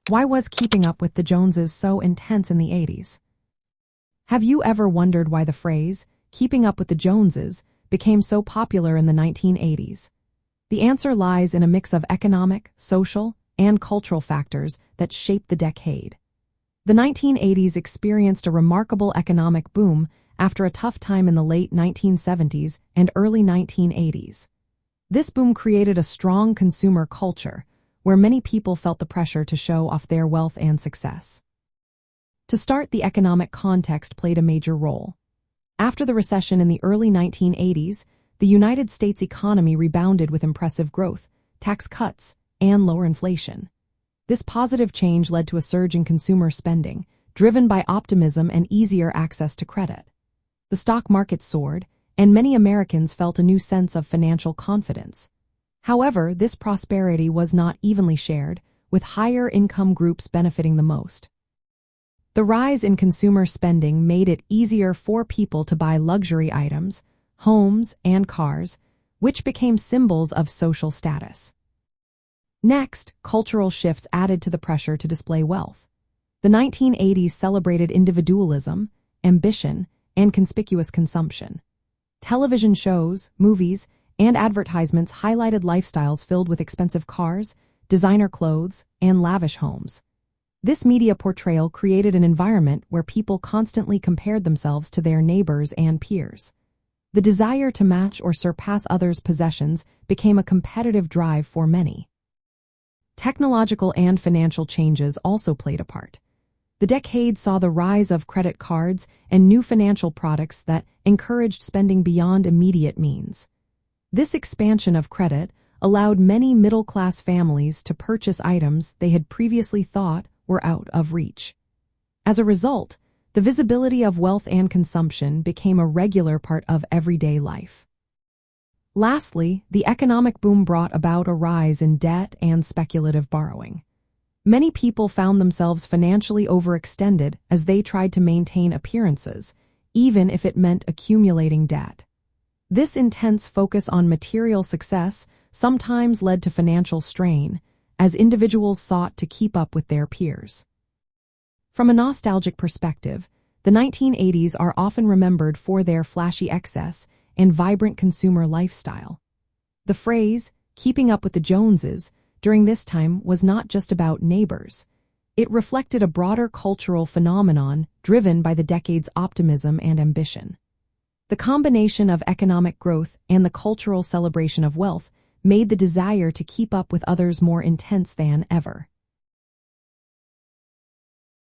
Why was keeping up with the Joneses so intense in the 80s? Have you ever wondered why the phrase, keeping up with the Joneses, became so popular in the 1980s? The answer lies in a mix of economic, social, and cultural factors that shaped the decade. The 1980s experienced a remarkable economic boom after a tough time in the late 1970s and early 1980s. This boom created a strong consumer culture, where many people felt the pressure to show off their wealth and success. To start, the economic context played a major role. After the recession in the early 1980s, the United States economy rebounded with impressive growth, tax cuts, and lower inflation. This positive change led to a surge in consumer spending, driven by optimism and easier access to credit. The stock market soared, and many Americans felt a new sense of financial confidence. However, this prosperity was not evenly shared, with higher income groups benefiting the most. The rise in consumer spending made it easier for people to buy luxury items, homes, and cars, which became symbols of social status. Next, cultural shifts added to the pressure to display wealth. The 1980s celebrated individualism, ambition, and conspicuous consumption. Television shows, movies, and advertisements highlighted lifestyles filled with expensive cars, designer clothes, and lavish homes. This media portrayal created an environment where people constantly compared themselves to their neighbors and peers. The desire to match or surpass others' possessions became a competitive drive for many. Technological and financial changes also played a part. The decade saw the rise of credit cards and new financial products that encouraged spending beyond immediate means. This expansion of credit allowed many middle-class families to purchase items they had previously thought were out of reach. As a result, the visibility of wealth and consumption became a regular part of everyday life. Lastly, the economic boom brought about a rise in debt and speculative borrowing. Many people found themselves financially overextended as they tried to maintain appearances, even if it meant accumulating debt. This intense focus on material success sometimes led to financial strain, as individuals sought to keep up with their peers. From a nostalgic perspective, the 1980s are often remembered for their flashy excess and vibrant consumer lifestyle. The phrase, keeping up with the Joneses, during this time was not just about neighbors. It reflected a broader cultural phenomenon driven by the decade's optimism and ambition. The combination of economic growth and the cultural celebration of wealth made the desire to keep up with others more intense than ever.